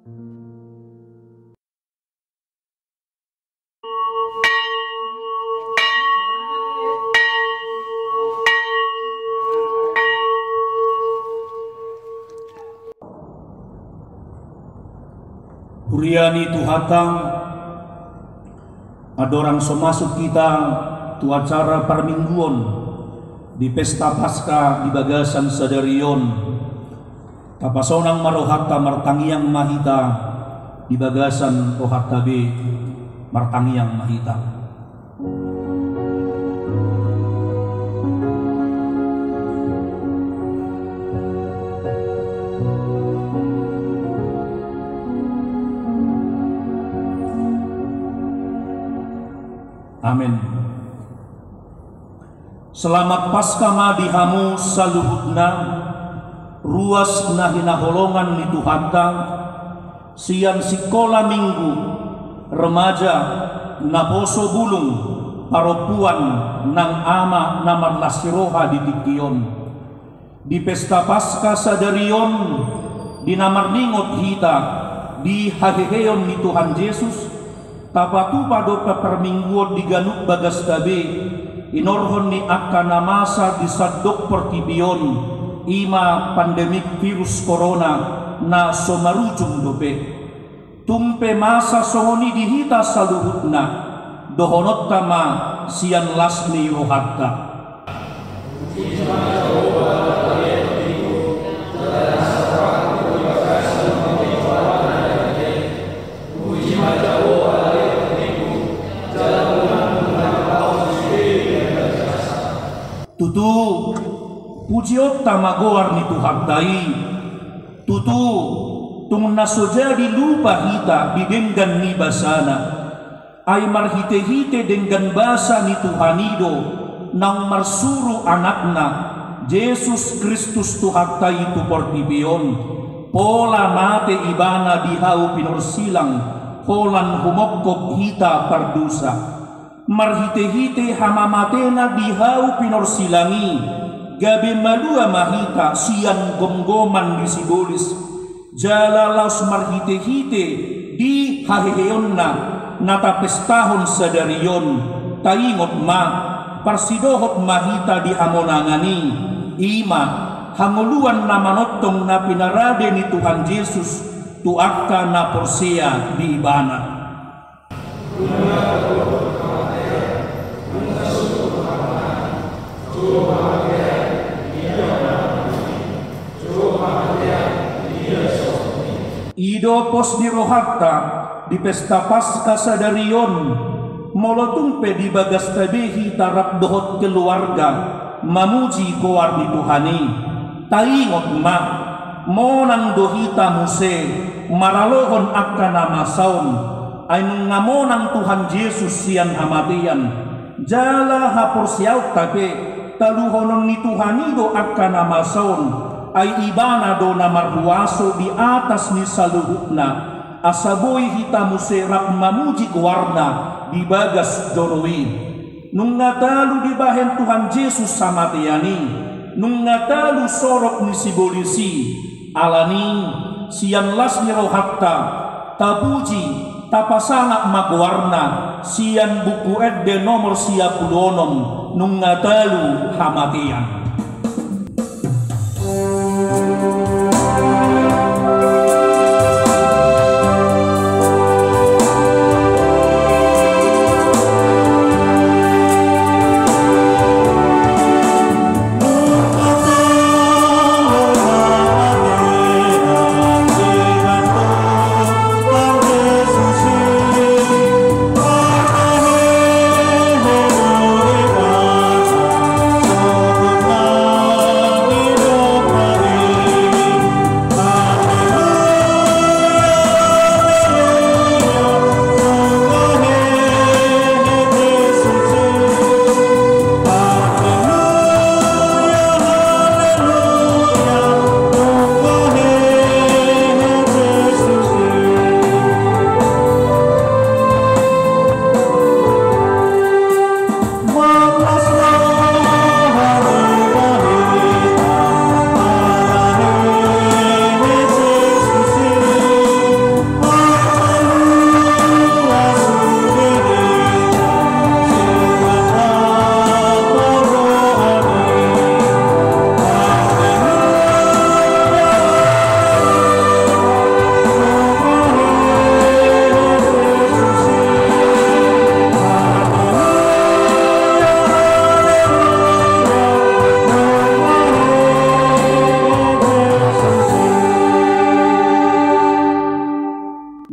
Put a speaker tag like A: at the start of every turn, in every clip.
A: Huriani tu hatang, ada orang so masuk kita tu acara permingguan di pesta Paskah di bagasan sadarion. Tapasonang marohata martangiang mahita di bagasan rohata be martangiang mahita. Amin. Selamat Paskah madihamu saluhutna, ruas nahina holongan ni Tuhanta, sian sikola minggu, remaja, naposo bulung, paropuan, nang ama namar lasiroha di tikion. Di pesta Paskah sadarion, di namar ningot hita, di haheheon ni Tuhan Yesus, tapatu pado permingguan diganuk bagas tabe inorhon ni akana masa disadok pertibion ima pandemik virus corona na somarujung dope tumpe masa songoni dihita saluhutna dohonot tama sian lasni rohatta. Tutu pujiot tamagoar ni Tuhantai, tutu tung nasojadi lupa hita bidenggan ni basana, ay marhite-hite denggan basa ni Tuhanido nang marsuru anakna Jesus Kristus Tuhantai tu portibion, pola mate ibana dihau pinorsilang, polan humokok hita pardusa. Marhite-hite hamamatena dihau pinorsilangi, gabe malua mahita sian gomgoman di sibolis, jalalaus marhite-hite di haheheonna nata pestahon sadarion, taingot ma parsidohot mahita di hamonangani, ima hanguluan na manotong na pinarade ni Tuhan Yesus tuakka na porsea di ibana. Ido pos di rohatta di pesta Paskah sadarion molotumpe di bagas tabehi tarap dohot keluarga mamuji koar di Tuhani taingot ma monang dohita muse maralohon akana masaon ay ngamonang Tuhan Yesus sian hamatian jala hapor siyaw tabe taluhonon ni Tuhanido akana masaon ay ibana do na marhuaso di atas ni saluhutna asaboy hita muserap mamuji warna di bagas dorowi nung ngatalu di bahen Tuhan Yesus sama tiyani nung ngatalu sorok ni sibolisi alani sian las ni rohatta tapuji tapasangak magwarna sian buku edde nomor siya pulonom nung ngatalu hamatian.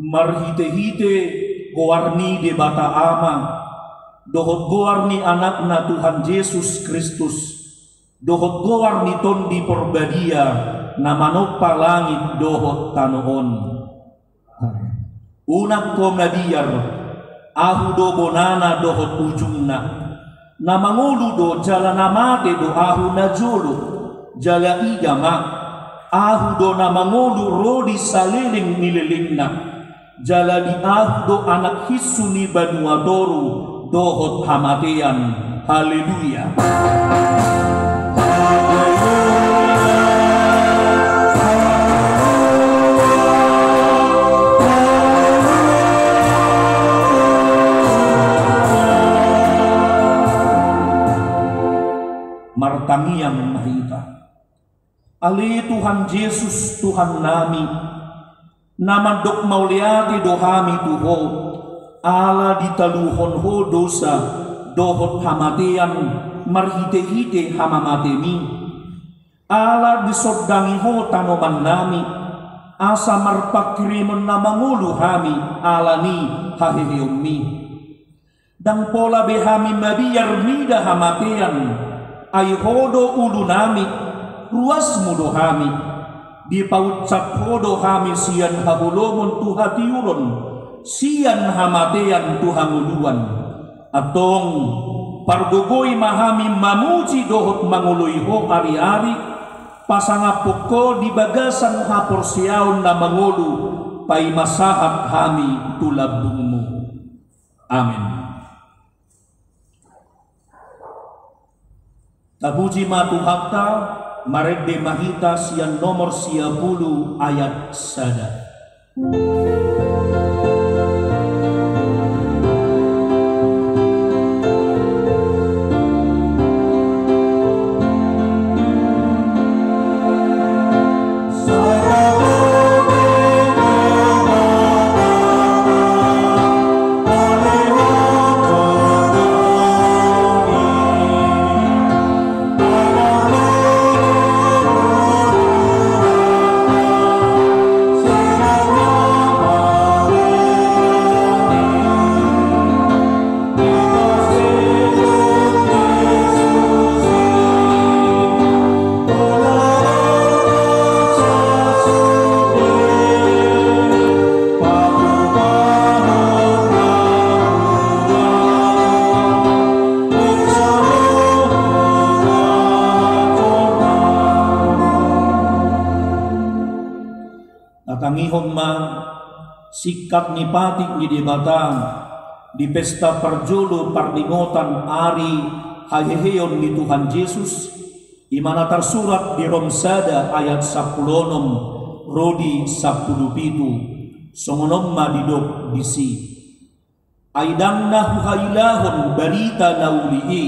A: marhite-hite gowarni de bata ama, dohot gowarni anakna Tuhan Yesus Kristus, dohot gowarni tondi porbadia, namanopa langit dohot tanoon. Unak kom nadiyar, ahu do bonana dohot ujungna, namangulu do jala namate do ahu na jolo, jala igama, ahu do namangulu rodi saliling nililingna, jala di ahu do anak hisu ni banuadoru dohot hamatean. Haleluya. Martangiang mahita. Ali Tuhan Yesus Tuhan nami, namadok mauliati dohami tuho, ala ditaluhon ho dosa, dohot hamatian, marhite-hite hamamatemi, ala disodangi ho tanoman nami, asa marpakrimon namangulu hami, alani haheheumi. Dang pola behami mabiyar nida hamatian, ay hodo ulu nami, ruas mudo hami, di paucap hodo hami sian hahulomon tuhatiuron, sian hamatean tuhanguluan, atong pargogoy mahami mamuji dohot manguluy ho ari-ari, pasangapoko di bagasan haporsiaon na mangulu, pay masahat hami tulabungmu. Amin. Tabuji matuhakta maredde mahita sian nomor 10 ayat sada. Tangihon ma sikat ni patik ni debatang di pesta perjolo pardingotan ari haheheon ni Tuhan Yesus imana tersurat di Romsada ayat 10 rodi 10 songonom ma didok disi aidang nahuhailahon barita naulii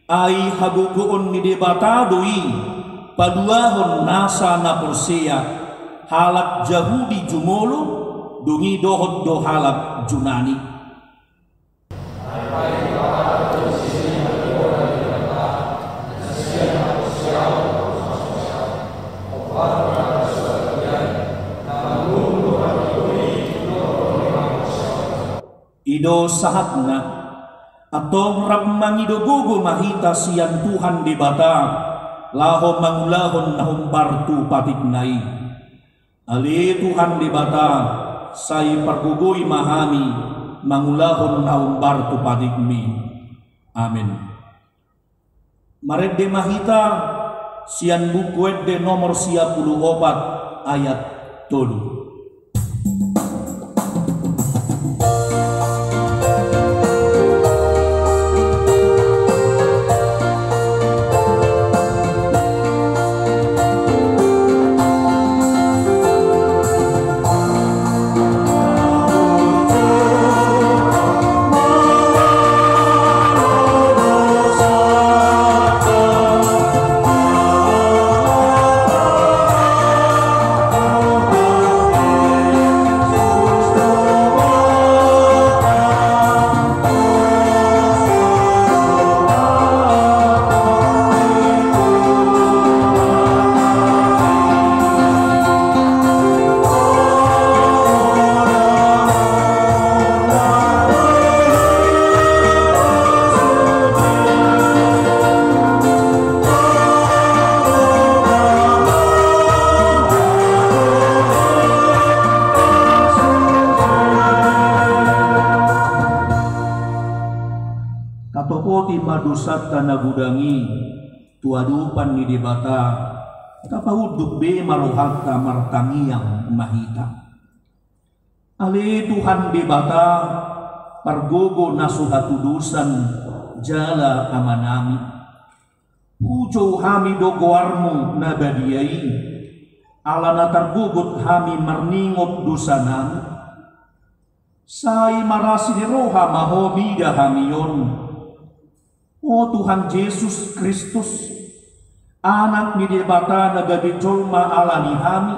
A: ay hagugoon ni debatadoi paduahon nasa na Persea halak Jahudi jumolo dungi dohot do halak Junani. Ido sahatna atong rammangido gugo mahita siyan Tuhan di bata laho mangulahon nahong bartu patiknai. Ali Tuhan di bata say pargugoy mahami mangulahon naong bartu padigmi. Amin. Maredde mahita siyan bukwet de nomor 14 ayat 3. ti madusat ta nagudangi tuadupan ni debata tapahuduk be maruhag ta martangiyang mahita. Ali Tuhan debata pargogo nasuhatudusan jala amanami. Pujo hami dogoarmu nabadiyai ala natargugot hami marningot dosa nami. Say marasi ni roha mahomida hamiyon. O Tuhan Yesus Kristus, anak ni debata nagabijol maalani hami,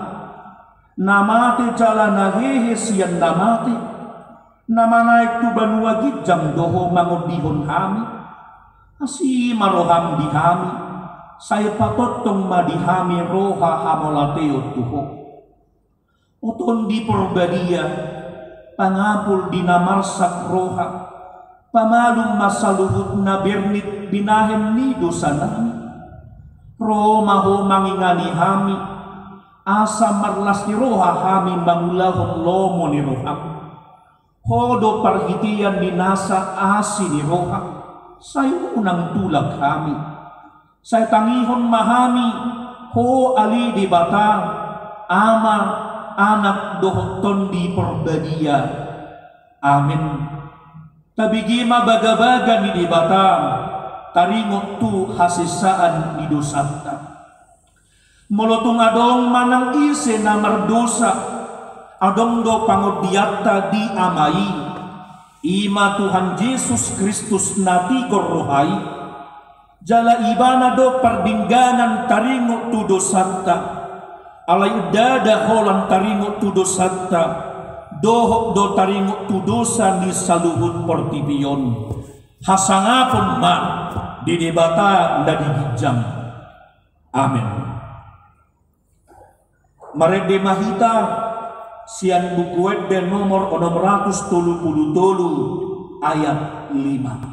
A: namate jala nahehe siyan namate, namanaik tu banwagid jam doho mangudihon hami, asi maroham di hami, saya patotong madihami roha hamolateo tuho. Oton di porbadia, pangapul di namarsak roha, pamalum masaluhut na bernit binahem ni dosa nami. Roma ho mangingani hami, asa marlas ni roha hami mangulahon lomo ni roha. Hodo parhitian ni nasa asi ni roha, sayo unang tulak hami. Say tangihon mahami, ho ali di bata, ama anak dohoton di porbadia. Amin. Tabigima bagabaga ni di bata, taringot tu hasisaan ni dosata. Molotong adong manang ise na mardosa, adong do pangodiata di amai, ima Tuhan Yesus Kristus nati korrohai, jala ibana do pardingganan taringot tu dosata, alay dada holang taringot tu dosata, dohok do taringot tu dosa ni saluhut portibion, hasangapon ma di debata na digijam. Amen. Marede mahita sian bukuet de nomor 633 ayat 5.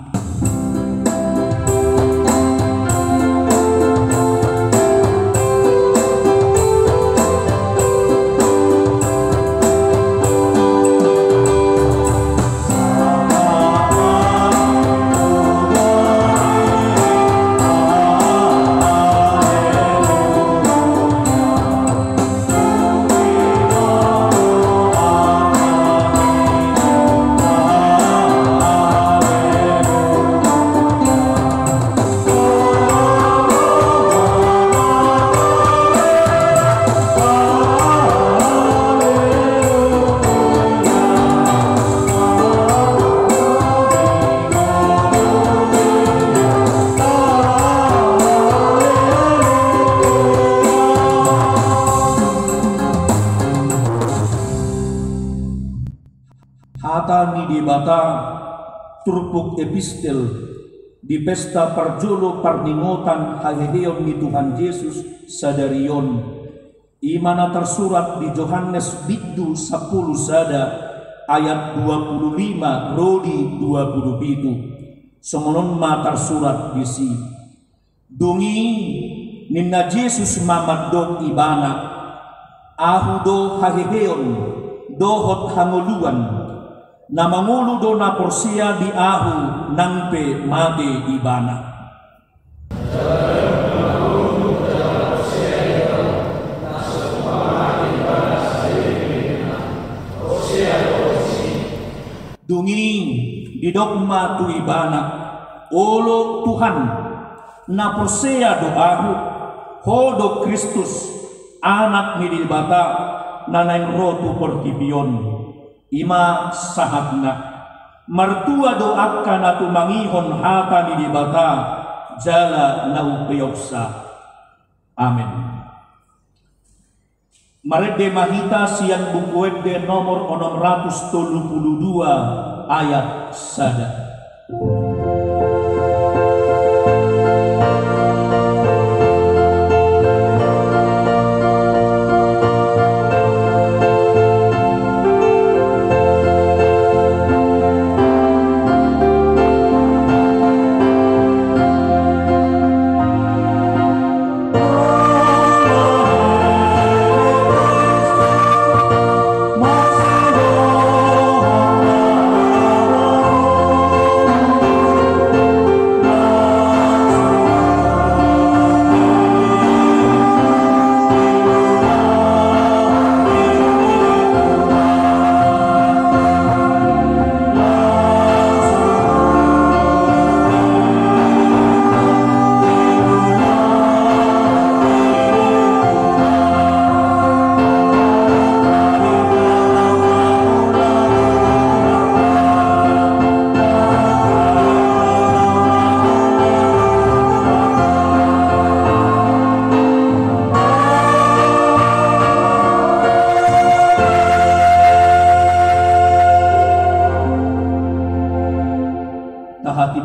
A: Hata ni debata turpuk epistel di pesta parjolo parningotan haheheon ni Tuhan Yesus sadarion imana tersurat di Yohanes biddu 10 sada ayat 25 rodi 27 semonon ma tersurat di si dungi ninna Yesus mamadog ibana ahu do haheheon dohot hanguluan na mangulo do na porsiya di ahu nangpe mate ibana. Dunging di dogma tu ibana olo Tuhan na porsiya do ahu hodo Kristus anak ni dibata na naing rotu portibion. Ima sahatna martua doakan atu mangihon hata ni dibata jala naupeyoksa. Amin. Marede mahita siang bukuede nomor 632 ayat sada.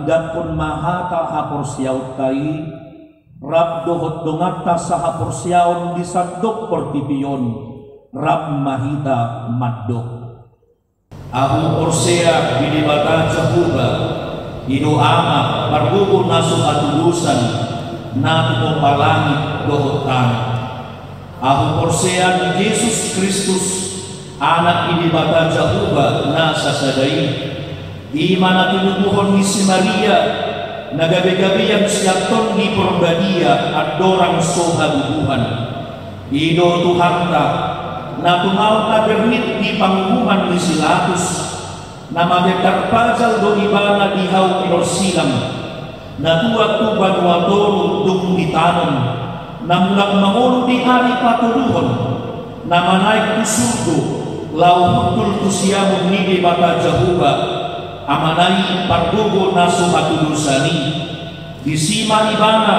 A: idakon mahata haporsiaw tay, rab dohot dongata sa haporsiaon di sandok portipion, rab mahita maddok. Ahu porsea binibata Jehovah, ido ama pargugo naso atulusan, nato mo palangit dohot tangi. Ahu porsea ni Jesus Kristus, anak inibata Jehovah nasa sadai, di mana tinubuhon ni si Maria, nagabi-gabi yang siyaton di perbadia at dorang soha bubuhan. Ido Tuharta, na tumaw na bernit di pangguman ni Silatus, na mabekarpazal do ibana dihaw pinorsilang, na tuwag tuban watoro dung ditanon, na mulang mangulo di hari patuluhon, na manaik tusurdo, lauhutul tusiamong ni bata Jehovah, amanai pargogo naso hatudusani, disima ibana,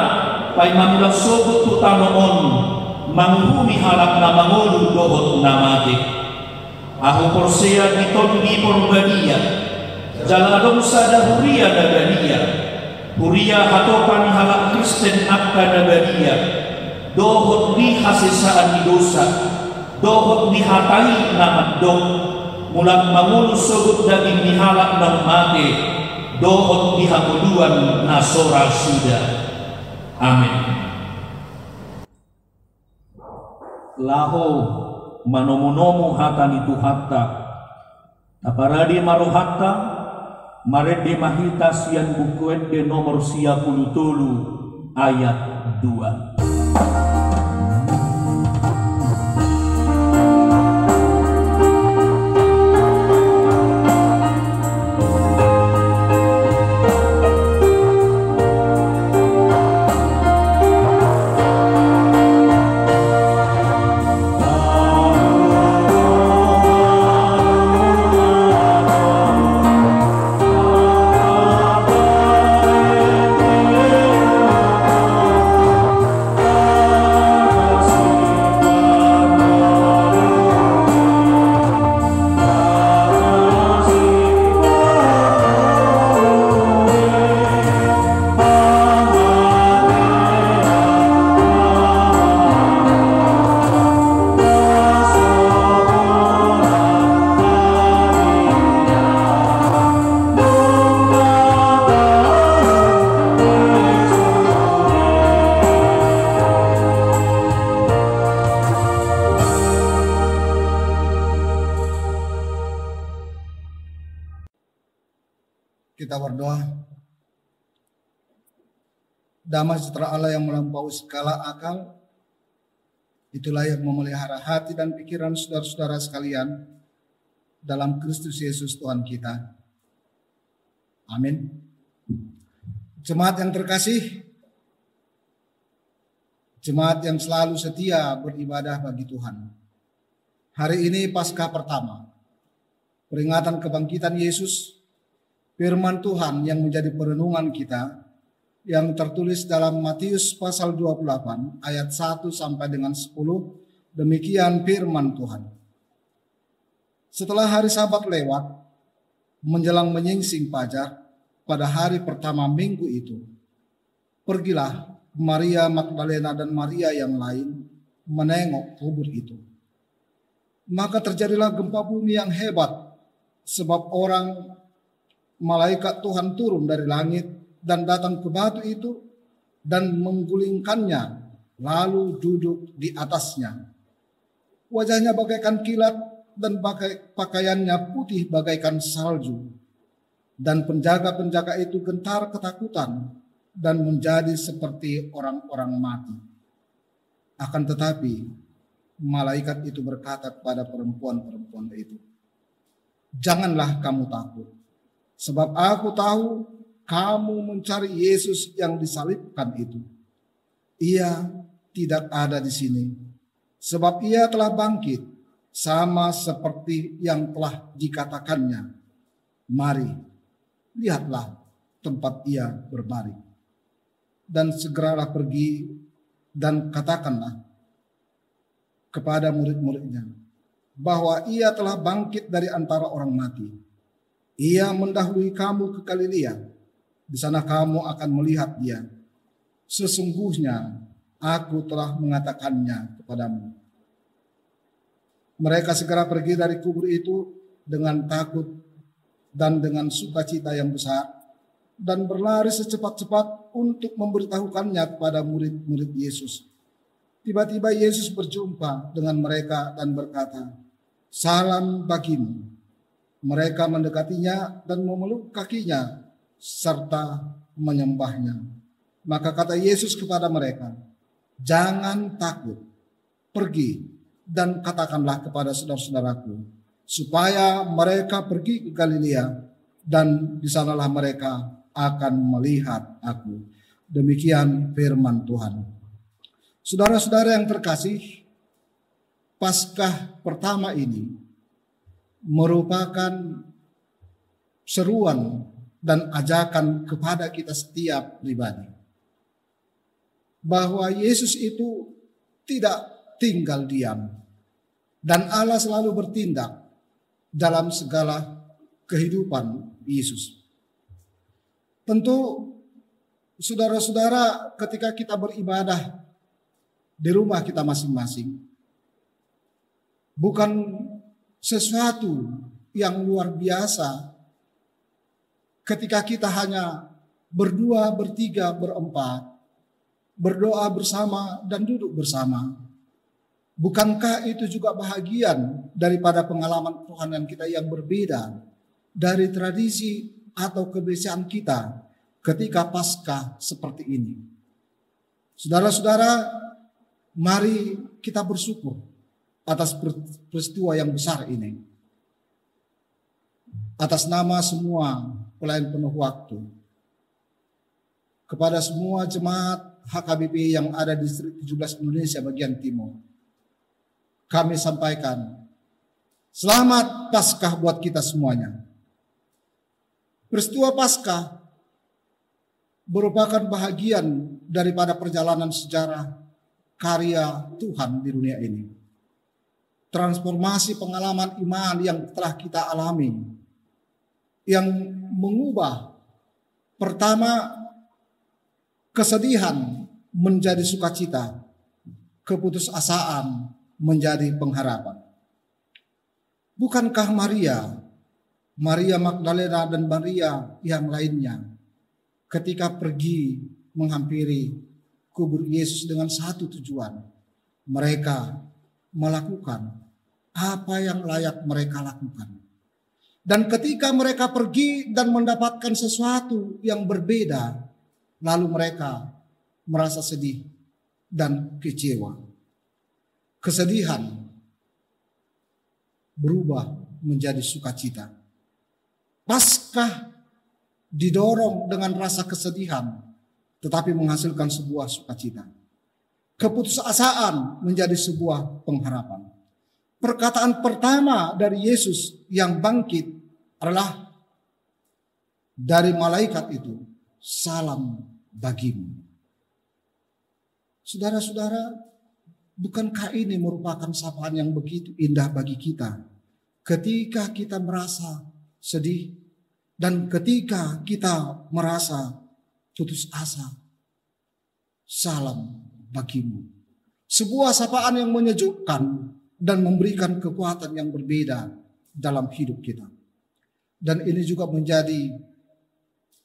A: pay mamulang sogot tutanoon, manghumi halak na mangulong dohot na mati. Aho porsea diton di porbadia, jaladong sada huria na gadia, huria hatopan halak Kristen akka na gadia, dohot di hasesaan ni dosa, dohot di hatai na maddok, mulang mangulong sogot daging ni halak ng mati, dohot di hakuluan na sora suda. Amen. Laho manomonomo hata ni Tuhatta, taparadi marohatta, marede mahita sian bukuet de nomor 33 ayat 2.
B: Kita berdoa. Damai sejahtera Allah yang melampaui segala akal, itulah yang memelihara hati dan pikiran saudara-saudara sekalian dalam Kristus Yesus Tuhan kita. Amin. Jemaat yang terkasih, jemaat yang selalu setia beribadah bagi Tuhan. Hari ini Paskah pertama, peringatan kebangkitan Yesus, firman Tuhan yang menjadi perenungan kita, yang tertulis dalam Matius pasal 28 ayat 1 sampai dengan 10. Demikian firman Tuhan. Setelah hari Sabat lewat, menjelang menyingsing fajar pada hari pertama minggu itu, pergilah Maria Magdalena dan Maria yang lain menengok kubur itu. Maka terjadilah gempa bumi yang hebat, sebab malaikat Tuhan turun dari langit dan datang ke batu itu dan menggulingkannya, lalu duduk di atasnya. Wajahnya bagaikan kilat dan pakaiannya putih bagaikan salju. Dan penjaga-penjaga itu gentar ketakutan dan menjadi seperti orang-orang mati. Akan tetapi malaikat itu berkata kepada perempuan-perempuan itu, "Janganlah kamu takut. Sebab aku tahu kamu mencari Yesus yang disalibkan itu. Ia tidak ada di sini, sebab ia telah bangkit, sama seperti yang telah dikatakannya. Mari, lihatlah tempat ia berbaring. Dan segeralah pergi dan katakanlah kepada murid-muridnya bahwa ia telah bangkit dari antara orang mati. Ia mendahului kamu ke Galilea. Di sana kamu akan melihat dia. Sesungguhnya aku telah mengatakannya kepadamu. Mereka segera pergi dari kubur itu dengan takut dan dengan sukacita yang besar, dan berlari secepat-cepat untuk memberitahukannya kepada murid-murid Yesus. Tiba-tiba Yesus berjumpa dengan mereka dan berkata, "Salam bagimu." Mereka mendekatinya dan memeluk kakinya serta menyembahnya. Maka kata Yesus kepada mereka, "Jangan takut, pergi dan katakanlah kepada saudara-saudaraku, supaya mereka pergi ke Galilea, dan di sanalah mereka akan melihat aku." Demikian firman Tuhan. Saudara-saudara yang terkasih, Paskah pertama ini merupakan seruan dan ajakan kepada kita setiap pribadi, bahwa Yesus itu tidak tinggal diam, dan Allah selalu bertindak dalam segala kehidupan Yesus. Tentu saudara-saudara, ketika kita beribadah di rumah kita masing-masing, bukan sesuatu yang luar biasa ketika kita hanya berdua, bertiga, berempat, berdoa bersama dan duduk bersama. Bukankah itu juga bahagian daripada pengalaman Tuhan kita yang berbeda dari tradisi atau kebiasaan kita ketika Paskah seperti ini? Saudara-saudara, mari kita bersyukur atas peristiwa yang besar ini. Atas nama semua pelayan penuh waktu, kepada semua jemaat HKBP yang ada di distrik 17 Indonesia bagian timur, kami sampaikan selamat Paskah buat kita semuanya. Peristiwa Paskah merupakan bahagian daripada perjalanan sejarah karya Tuhan di dunia ini. Transformasi pengalaman iman yang telah kita alami, yang mengubah pertama kesedihan menjadi sukacita, keputusasaan menjadi pengharapan. Bukankah Maria Magdalena dan Maria yang lainnya ketika pergi menghampiri kubur Yesus dengan satu tujuan, mereka melakukan apa yang layak mereka lakukan. Dan ketika mereka pergi dan mendapatkan sesuatu yang berbeda, lalu mereka merasa sedih dan kecewa. Kesedihan berubah menjadi sukacita. Paskah didorong dengan rasa kesedihan, tetapi menghasilkan sebuah sukacita. Keputusasaan menjadi sebuah pengharapan. Perkataan pertama dari Yesus yang bangkit adalah dari malaikat itu, "Salam bagimu." Saudara-saudara, bukankah ini merupakan sapaan yang begitu indah bagi kita ketika kita merasa sedih dan ketika kita merasa putus asa? Salam bagimu. Sebuah sapaan yang menyejukkan dan memberikan kekuatan yang berbeda dalam hidup kita. Dan ini juga menjadi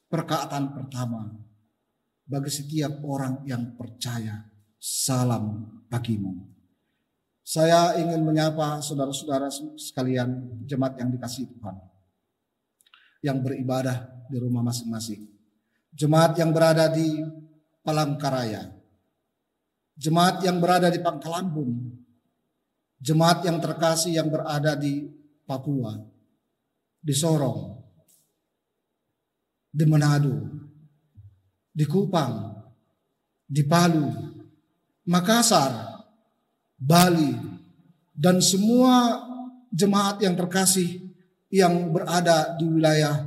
B: perkataan pertama bagi setiap orang yang percaya. Salam bagimu. Saya ingin menyapa saudara-saudara sekalian, jemaat yang dikasihi Tuhan, yang beribadah di rumah masing-masing. Jemaat yang berada di Palangkaraya, jemaat yang berada di Pangkalambung, jemaat yang terkasih yang berada di Papua, di Sorong, di Manado, di Kupang, di Palu, Makassar, Bali, dan semua jemaat yang terkasih yang berada di wilayah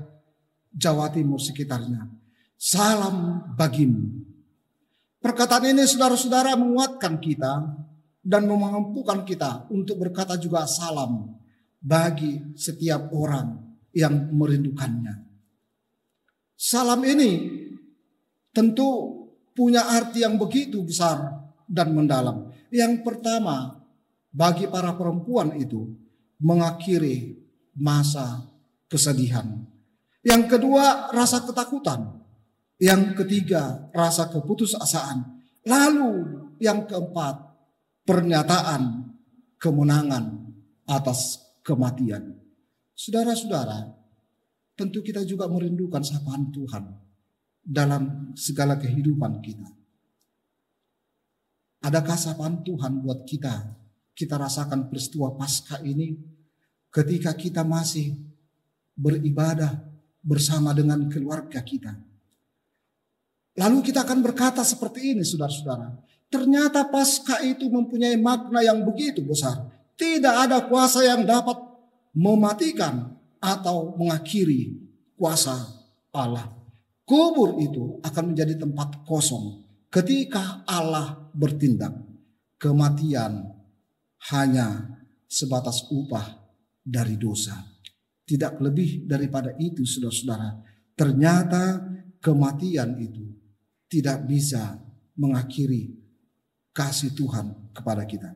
B: Jawa Timur sekitarnya. Salam bagimu. Perkataan ini saudara-saudara menguatkan kita dan memampukan kita untuk berkata juga salam bagi setiap orang yang merindukannya. Salam ini tentu punya arti yang begitu besar dan mendalam. Yang pertama, bagi para perempuan itu mengakhiri masa kesedihan. Yang kedua, rasa ketakutan. Yang ketiga, rasa keputusasaan. Lalu yang keempat, pernyataan kemenangan atas kematian. Saudara-saudara, tentu kita juga merindukan sapaan Tuhan dalam segala kehidupan kita. Adakah sapaan Tuhan buat kita? Kita rasakan peristiwa Paskah ini ketika kita masih beribadah bersama dengan keluarga kita. Lalu kita akan berkata seperti ini, saudara-saudara. Ternyata Paskah itu mempunyai makna yang begitu besar. Tidak ada kuasa yang dapat mematikan atau mengakhiri kuasa Allah. Kubur itu akan menjadi tempat kosong ketika Allah bertindak. Kematian hanya sebatas upah dari dosa. Tidak lebih daripada itu, saudara-saudara. Ternyata kematian itu tidak bisa mengakhiri kasih Tuhan kepada kita.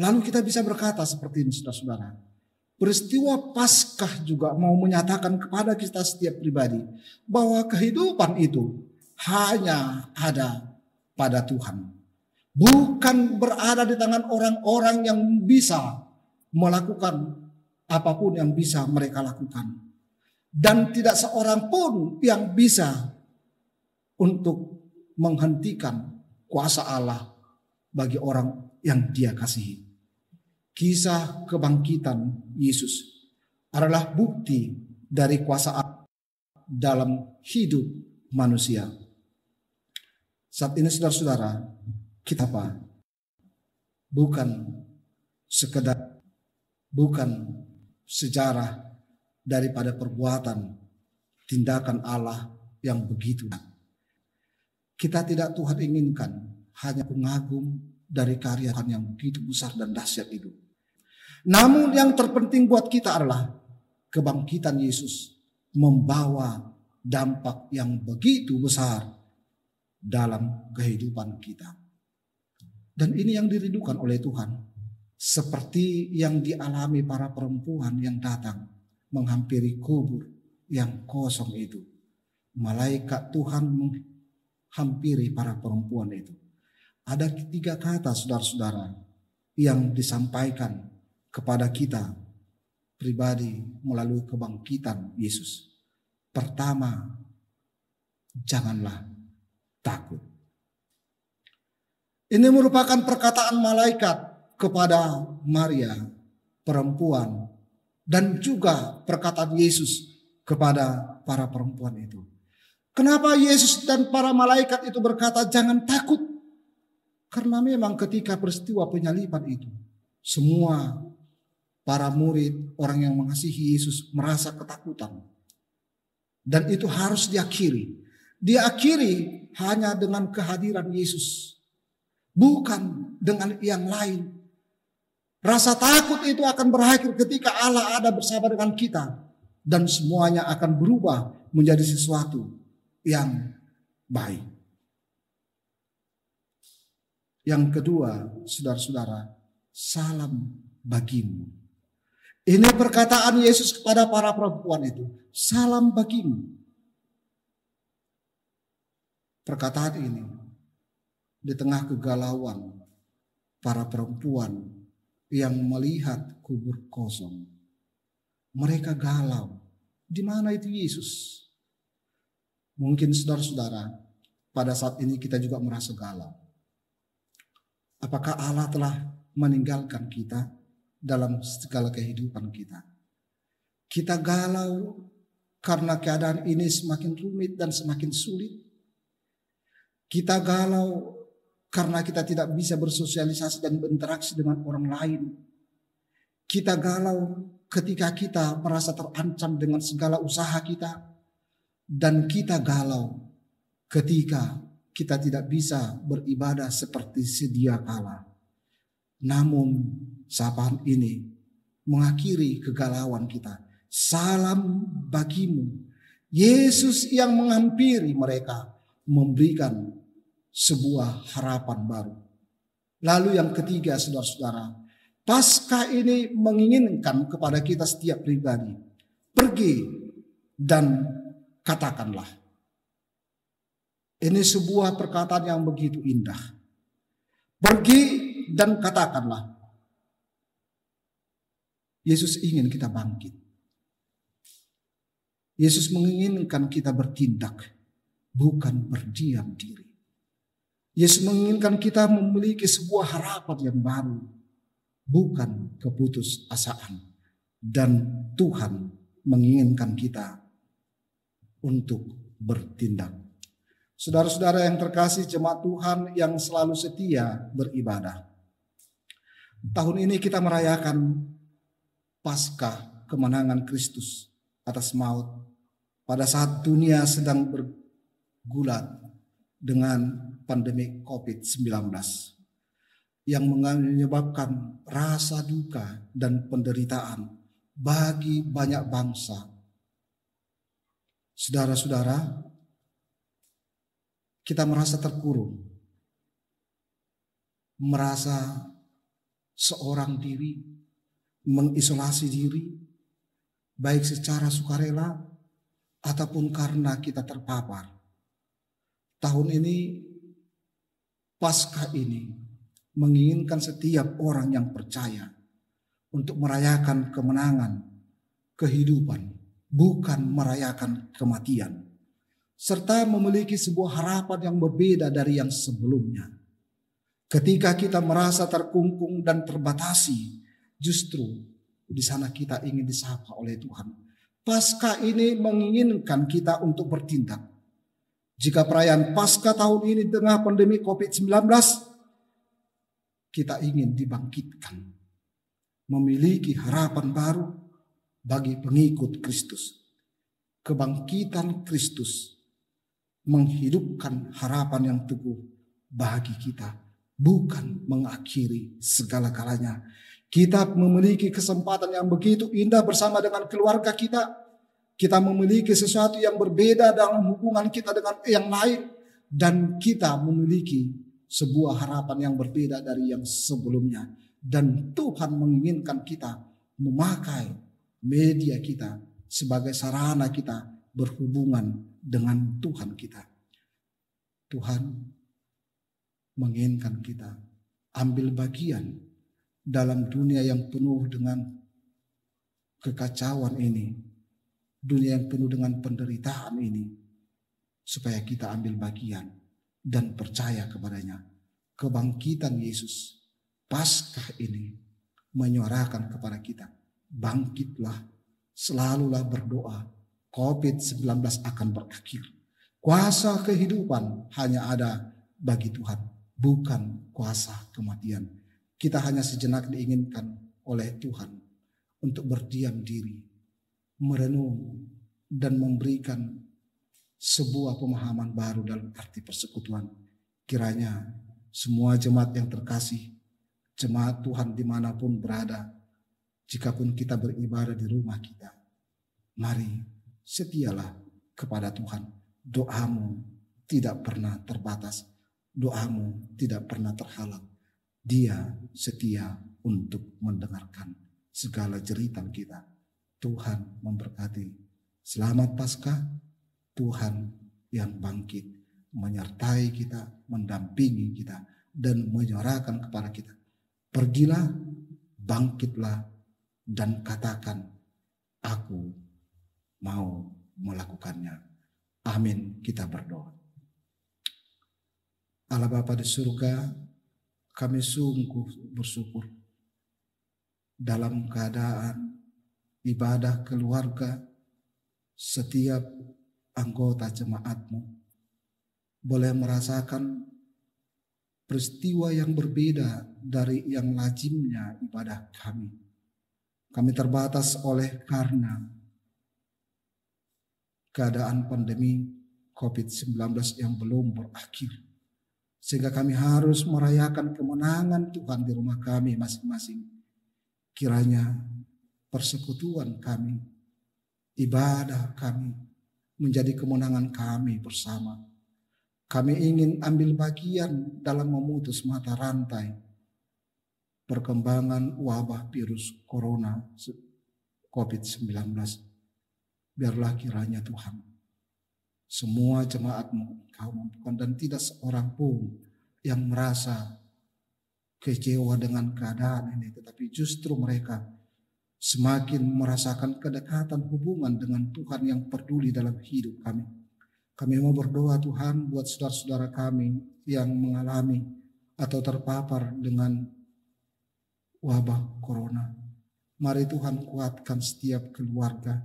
B: Lalu kita bisa berkata seperti ini, saudara-saudara. Peristiwa Paskah juga mau menyatakan kepada kita setiap pribadi bahwa kehidupan itu hanya ada pada Tuhan. Bukan berada di tangan orang-orang yang bisa melakukan apapun yang bisa mereka lakukan. Dan tidak seorang pun yang bisa untuk menghentikan kuasa Allah bagi orang yang Dia kasihi. Kisah kebangkitan Yesus adalah bukti dari kuasa Allah dalam hidup manusia. Saat ini saudara-saudara, kita apa? Bukan sejarah daripada perbuatan tindakan Allah yang begitu. Kita tidak Tuhan inginkan hanya pengagum dari karya Tuhan yang begitu besar dan dahsyat itu. Namun yang terpenting buat kita adalah kebangkitan Yesus membawa dampak yang begitu besar dalam kehidupan kita. Dan ini yang dirindukan oleh Tuhan. Seperti yang dialami para perempuan yang datang menghampiri kubur yang kosong itu. Malaikat Tuhan menghampiri para perempuan itu. Ada 3 kata saudara-saudara yang disampaikan kepada kita pribadi melalui kebangkitan Yesus. Pertama, janganlah takut. Ini merupakan perkataan malaikat kepada Maria, perempuan, dan juga perkataan Yesus kepada para perempuan itu. Kenapa Yesus dan para malaikat itu berkata jangan takut? Karena memang ketika peristiwa penyaliban itu, semua para murid, orang yang mengasihi Yesus merasa ketakutan. Dan itu harus diakhiri. Diakhiri hanya dengan kehadiran Yesus. Bukan dengan yang lain. Rasa takut itu akan berakhir ketika Allah ada bersama dengan kita. Dan semuanya akan berubah menjadi sesuatu yang baik. Yang kedua, saudara-saudara, salam bagimu. Ini perkataan Yesus kepada para perempuan itu. Salam bagimu. Perkataan ini di tengah kegalauan para perempuan yang melihat kubur kosong. Mereka galau. Di mana itu Yesus? Mungkin saudara-saudara, pada saat ini kita juga merasa galau. Apakah Allah telah meninggalkan kita dalam segala kehidupan kita? Kita galau karena keadaan ini semakin rumit dan semakin sulit. Kita galau karena kita tidak bisa bersosialisasi dan berinteraksi dengan orang lain. Kita galau ketika kita merasa terancam dengan segala usaha kita. Dan kita galau ketika kita tidak bisa beribadah seperti sedia kala. Namun sapaan ini mengakhiri kegalauan kita. Salam bagimu. Yesus yang menghampiri mereka memberikan sebuah harapan baru. Lalu yang ketiga, saudara-saudara, Paskah ini menginginkan kepada kita setiap pribadi, pergi dan katakanlah. Ini sebuah perkataan yang begitu indah. Pergi dan katakanlah. Yesus ingin kita bangkit. Yesus menginginkan kita bertindak, bukan berdiam diri. Yesus menginginkan kita memiliki sebuah harapan yang baru, bukan keputusasaan. Dan Tuhan menginginkan kita untuk bertindak. Saudara-saudara yang terkasih, jemaat Tuhan yang selalu setia beribadah. Tahun ini kita merayakan Paskah kemenangan Kristus atas maut pada saat dunia sedang bergulat dengan pandemi COVID-19 yang menyebabkan rasa duka dan penderitaan bagi banyak bangsa. Saudara-saudara, kita merasa terkurung, merasa seorang diri, mengisolasi diri, baik secara sukarela ataupun karena kita terpapar. Tahun ini, Paskah ini menginginkan setiap orang yang percaya untuk merayakan kemenangan kehidupan, bukan merayakan kematian, serta memiliki sebuah harapan yang berbeda dari yang sebelumnya. Ketika kita merasa terkungkung dan terbatasi, justru di sana kita ingin disapa oleh Tuhan. Paskah ini menginginkan kita untuk bertindak. Jika perayaan Paskah tahun ini di tengah pandemi COVID-19, kita ingin dibangkitkan, memiliki harapan baru bagi pengikut Kristus. Kebangkitan Kristus menghidupkan harapan yang teguh bagi kita, bukan mengakhiri segala-galanya. Kita memiliki kesempatan yang begitu indah bersama dengan keluarga kita. Kita memiliki sesuatu yang berbeda dalam hubungan kita dengan yang lain. Dan kita memiliki sebuah harapan yang berbeda dari yang sebelumnya. Dan Tuhan menginginkan kita memakai media kita sebagai sarana kita berhubungan dengan Tuhan kita. Tuhan menginginkan kita ambil bagian dalam dunia yang penuh dengan kekacauan ini, dunia yang penuh dengan penderitaan ini, supaya kita ambil bagian dan percaya kepadanya. Kebangkitan Yesus, Paskah ini menyuarakan kepada kita, bangkitlah, selalulah berdoa, COVID-19 akan berakhir. Kuasa kehidupan hanya ada bagi Tuhan, bukan kuasa kematian. Kita hanya sejenak diinginkan oleh Tuhan untuk berdiam diri, merenung, dan memberikan sebuah pemahaman baru dalam arti persekutuan. Kiranya semua jemaat yang terkasih, jemaat Tuhan dimanapun berada, jikapun kita beribadah di rumah kita, mari setialah kepada Tuhan. Doamu tidak pernah terbatas, doamu tidak pernah terhalang. Dia setia untuk mendengarkan segala jeritan kita. Tuhan memberkati. Selamat Paskah. Tuhan yang bangkit menyertai kita, mendampingi kita, dan menyuarakan kepada kita, pergilah, bangkitlah, dan katakan, aku mau melakukannya. Amin. Kita berdoa. Allah Bapa di surga, kami sungguh bersyukur dalam keadaan ibadah keluarga setiap anggota jemaat-Mu boleh merasakan peristiwa yang berbeda dari yang lazimnya ibadah kami. Kami terbatas oleh karena keadaan pandemi COVID-19 yang belum berakhir. Sehingga kami harus merayakan kemenangan Tuhan di rumah kami masing-masing. Kiranya persekutuan kami, ibadah kami menjadi kemenangan kami bersama. Kami ingin ambil bagian dalam memutus mata rantai perkembangan wabah virus corona COVID-19. Biarlah kiranya Tuhan, semua jemaat-Mu Engkau mampukan, dan tidak seorang pun yang merasa kecewa dengan keadaan ini, tetapi justru mereka semakin merasakan kedekatan hubungan dengan Tuhan yang peduli dalam hidup kami. Kami mau berdoa Tuhan buat saudara-saudara kami yang mengalami atau terpapar dengan wabah corona. Mari Tuhan kuatkan setiap keluarga.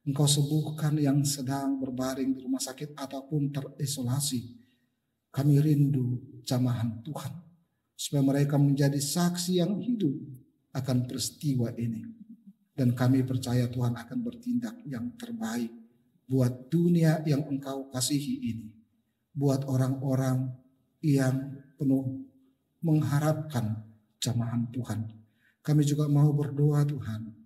B: Engkau sembuhkan yang sedang berbaring di rumah sakit ataupun terisolasi. Kami rindu jamahan Tuhan, supaya mereka menjadi saksi yang hidup akan peristiwa ini. Dan kami percaya Tuhan akan bertindak yang terbaik buat dunia yang Engkau kasihi ini. Buat orang-orang yang penuh mengharapkan jamahan Tuhan. Kami juga mau berdoa Tuhan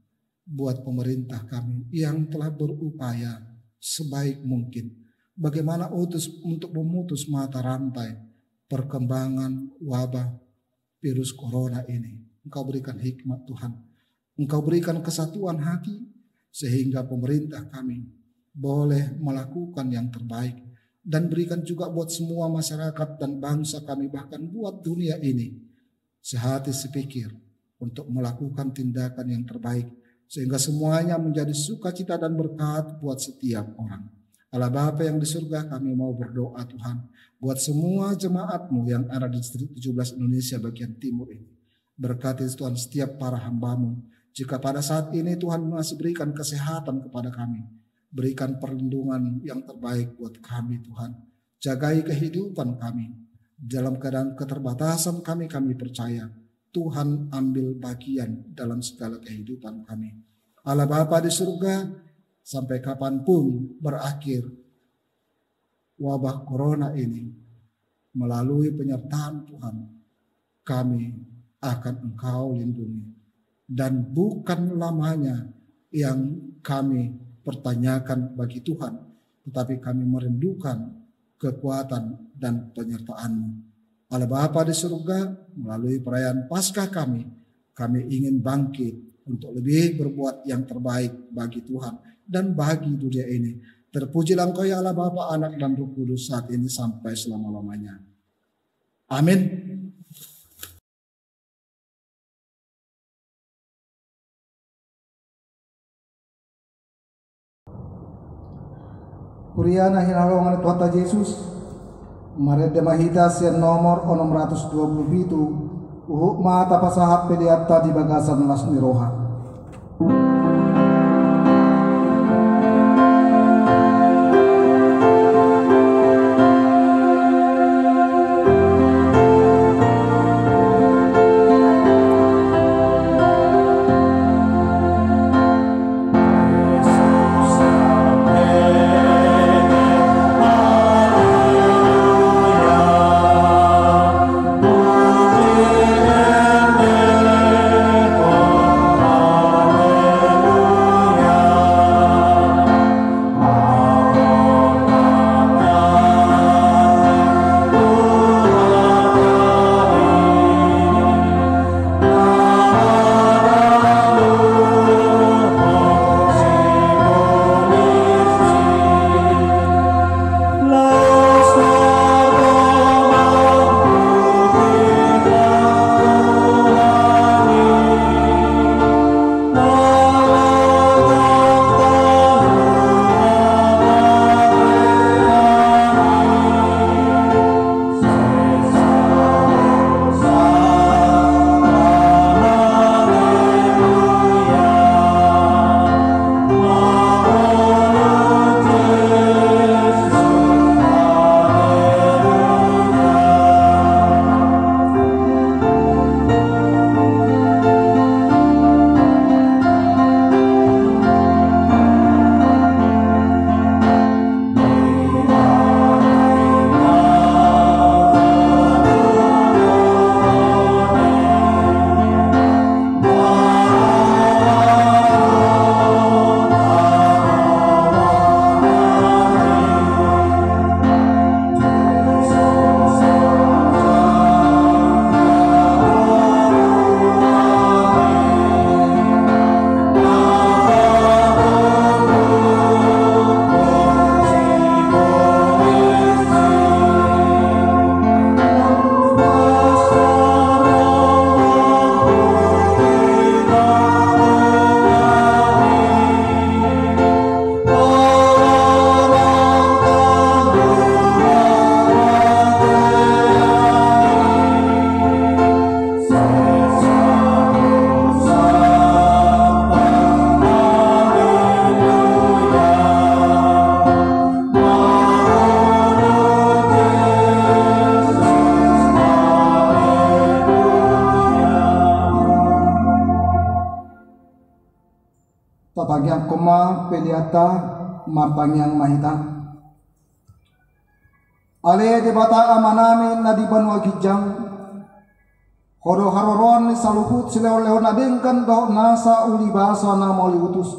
B: buat pemerintah kami yang telah berupaya sebaik mungkin bagaimana untuk memutus mata rantai perkembangan wabah virus corona ini. Engkau berikan hikmat Tuhan. Engkau berikan kesatuan hati sehingga pemerintah kami boleh melakukan yang terbaik, dan berikan juga buat semua masyarakat dan bangsa kami, bahkan buat dunia ini sehati sepikir untuk melakukan tindakan yang terbaik sehingga semuanya menjadi sukacita dan berkat buat setiap orang. Allah Bapa yang di surga, kami mau berdoa Tuhan buat semua jemaat-Mu yang ada di distrik 17 Indonesia bagian timur ini. Berkati Tuhan setiap para hamba-Mu. Jika pada saat ini Tuhan masih berikan kesehatan kepada kami, berikan perlindungan yang terbaik buat kami Tuhan. Jagai kehidupan kami. Dalam keadaan keterbatasan kami percaya Tuhan ambil bagian dalam segala kehidupan kami. Allah Bapa di surga, sampai kapanpun berakhir wabah corona ini, melalui penyertaan Tuhan, kami akan Engkau lindungi. Dan bukan lamanya yang kami pertanyakan bagi Tuhan, tetapi kami merindukan kekuatan dan penyertaan-Mu. Allah Bapa di surga, melalui perayaan Paskah kami ingin bangkit untuk lebih berbuat yang terbaik bagi Tuhan dan bagi dunia ini. Terpujilah Engkau ya Allah Bapa, Anak dan Roh Kudus saat ini sampai selama-lamanya. Amin.
C: Kuriana hinalongan Tuhan Yesus, Maria Mahida sen nomor 627, uhuk mata pasahat pediatta di bagasan las niroha. Bapa peliata martangyang mahita. Ale de bata amanami na di banwa gijang. Horo haroron ni saluhut sileo-leo na dingkan do nasa ulibasa na moli utus.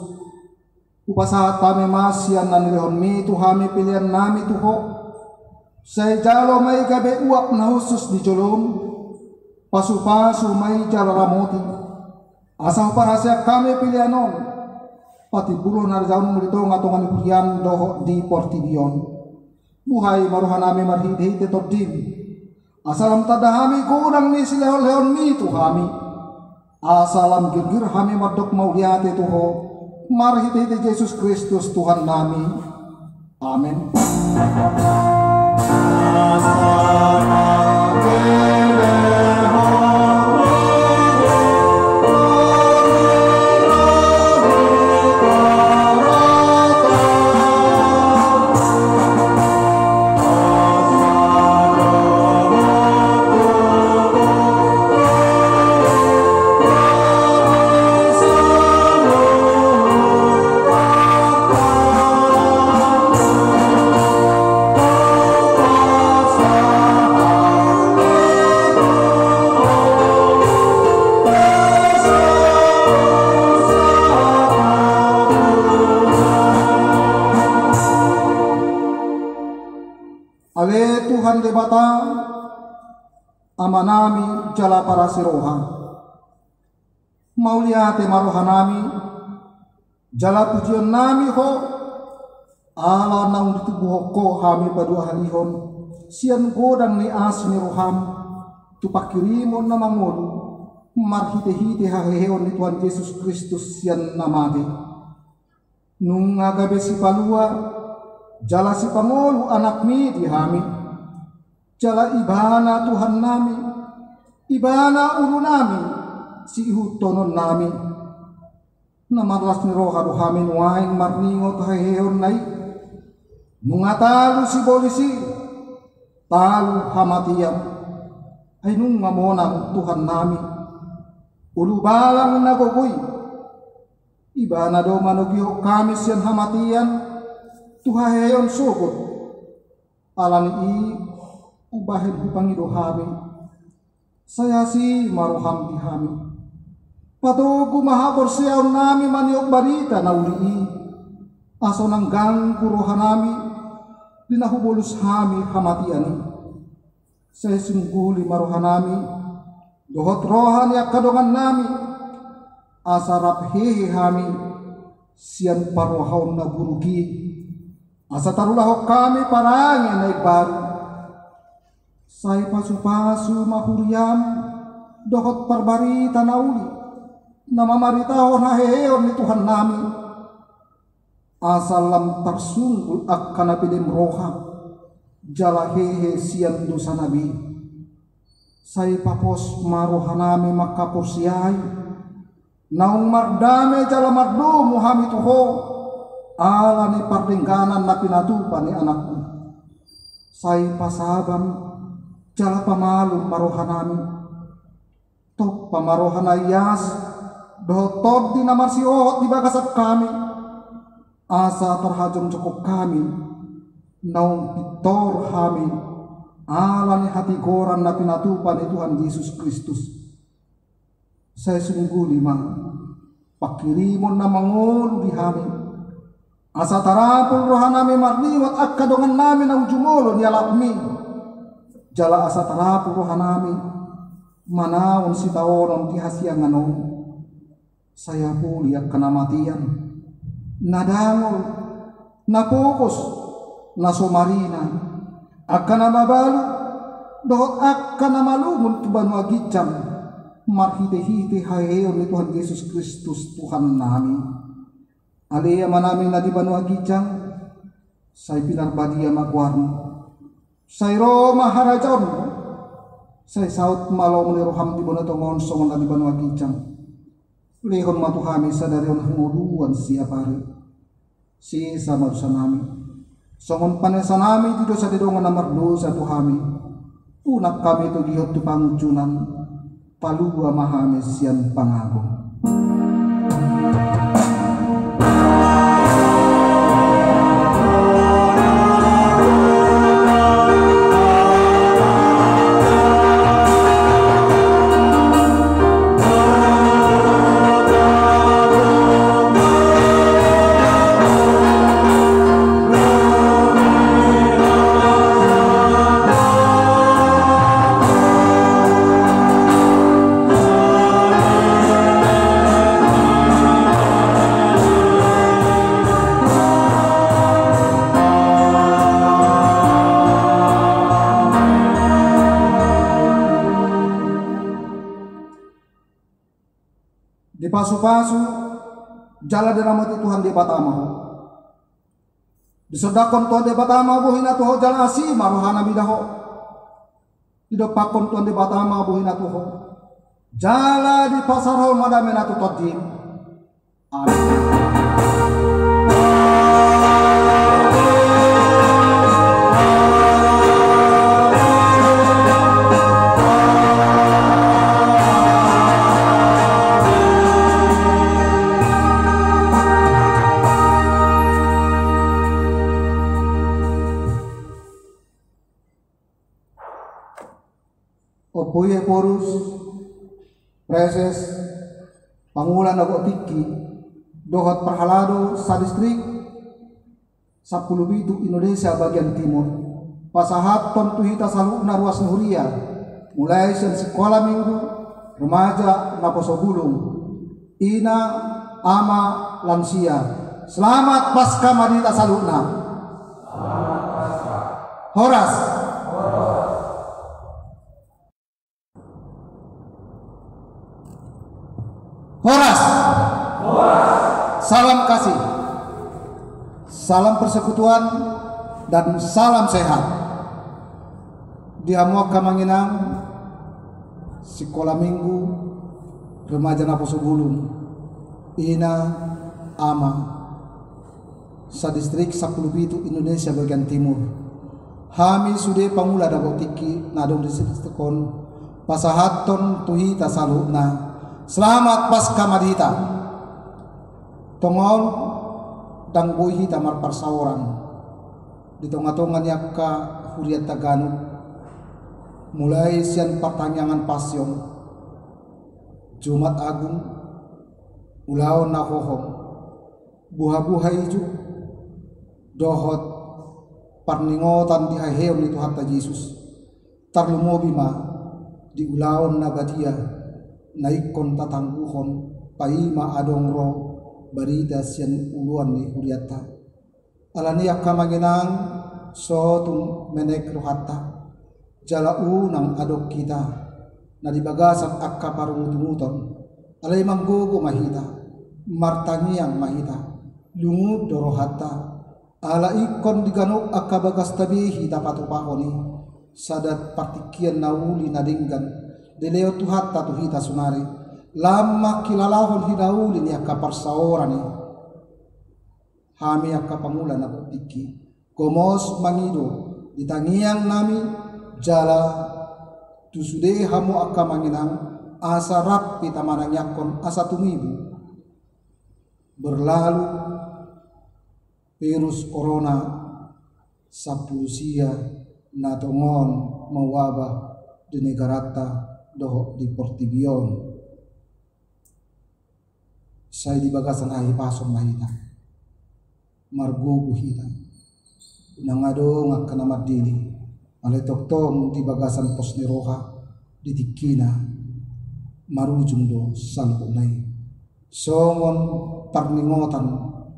C: Upasahat kami masyan na nilehon mi tuhami pilihan nami tuho. Say jalo may gabi uap na husus di jolom. Pasu-pasu may jalaramoti. Asang parasya kami pilihanon. Pati buruh narjaun mulito ngatungan kurian doho di Portibion. Buhay maruhan nami marhid-hid tordim. Asalam tadahami kurang ni silehon-lehon mi tuhami. Asalam girgir hami madok mauliate tuho. Marhid-hid Yesus Kristus Tuhan nami. Amin. Ale Tuhan de bata amanami jala para siroha. Mauliate marohanami jala pujian nami ho ala naung ditubuh ko hami padua halihon sian godang ni as ni roham tu pakirimon na mangolu marhite-hite haheon ni Tuhan Yesus Kristus sian namate nung agabe si palua jala si pangolu anak mi di hami jala ibana Tuhan nami ibana ulu nami si ihutonon nami namarlas ni roha rohamin wain marningot haheon nai nungatalu si polisi talu hamatiam ay nung mamonang Tuhan nami ulu balang nagogoy ibana do manugyo kami siyan hamatian tuhaheon sugod alani i ubahin hupangido hami saya si maruham di hami patugu mahabor siyaw nami maniok barita na uli aso nang ganggu roha nami dinahubulus hami hamatiani saya sungguli maruha nami dohot rohan yak kadongan nami asarap hehe hami siyan parohaw na burugi asa tarulahok kami parangin na baru say pasu-pasu mahuriam dohot parbarita na uli namamaritaon haheon ni Tuhan nami asalam tarsunggul akan napilim roha jala hehe siyan dosa nabi say papos maroha nami makapursiyay naung mardame jala mardo muhami tuho ala ni pardingganan na pinatupan ni anakku say pasabam jala pamalum maroha nami tok pamaroha na iyas dohotod di namarsiot di bagasat kami asa terhajong cukup kami naung pitor kami ala ni hati goran na pinatupan ni Tuhan Yesus Kristus saya sungguh lima pakirimon na mangulu di kami asa tarapul roha nami marliwat ak kadongan nami na ujumolo ni alapmi jala asa tarapul roha nami manaon si taonon ti hasianganon saya puliak kanamatian nadangol napokus nasumarina akan namabalu dohot akan namalumun tuban wagicam marhite-hite haheon ni Tuhan Yesus Kristus Tuhan nami alea manaming nadiban wagicam say pinarbadia magwarno say Roma harajon say saut malom ni roham di bonatongon songon nadiban wagicam lehon matuhami sadarion hanguluan siya pare si sama dosa nami songon panesa nami di dosa didongan namar dosa tuhami unak kami to gihot tu pangucunan palua mahami siyan pangagong pasu jala diramati Tuhan di batamaho. Disodakon Tuhan di batama buhina tuho jala asima rohana bidaho. Didopakon Tuhan di batama buhina tuho. Jala di pasar hol madamena tu todim. Amin. Opoye porus preses pangulan dago tiki dohot perhalado sa distrik 10 Indonesia bagian timur pasahat ton tuhita salukna ruas nuhuria mulai sen sekolah minggu remaja naposo bulung ina ama lansia selamat pasca madita salukna horas Horas. Salam kasih, salam persekutuan, dan salam sehat. Di Hamuaka Manginang, sekolah minggu, remaja Naposo Bulung, ina ama, sa distrik 10 Indonesia bagian timur. Hami sude pangula dago tiki nadong disistekon pasahaton tuhita saluna. Selamat pasca madita. Tongol dang buhi tamar parsaoran. Di tonga-tongan yakka huriat Taganug. Mulai sian pertanyaan pasyon. Jumat Agung ulaon nahohom. Buha-buha iju dohot parningotan di haheon itu hatta Yesus. Tarlumobi ma di ulaon nabadia. Naikon tatangguhon paima adongro barida sian uluan ni huriata alania kamanginang so tum menek rohata jala unang adok kita na dibagasan akka parungutumuton alay manggogo mahita martangiang mahita lungud dorohata ala ikon diganok akka bagas tabihi tapatupahoni sadat partikian nauli nadinggan Deleo tuhat tatu hita sunari lama kilalahon hidauli ni akka parsaorani hami akka pangulan ako tiki komos mangido ditangiang nami jala tusude hamu akka manginang asa rapi tamanang yakon asa tumibu berlalu virus corona sapulusia natongon mawabah di negarata doh di Portibion saya di bagasan ahi pason mahita margugu hita nangado ngakana madili ale toktong di bagasan pos niroha di tikina marujung do salunay songon parningotan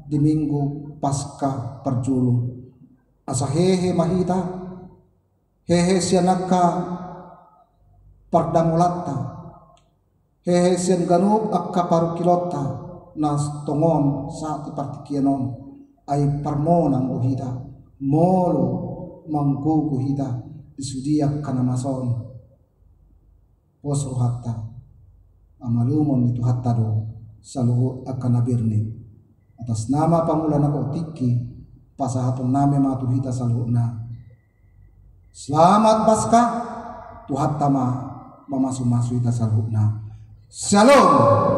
C: di minggu pasca perjulung asa hehe mahita hehe sianaka pardangulatta hehe sian ganub akka parukilota nas tongon sa ipartikienon ay parmonang uhita molo manggugu hita isudiak kanamason posro hatta amalumon itu hatta do saluhut akan nabirni atas nama pangulan ako tiki pasahaton name matuhita saluhna selamat pasca tuhat tama mamasu-masu ita salhukna. Shalom.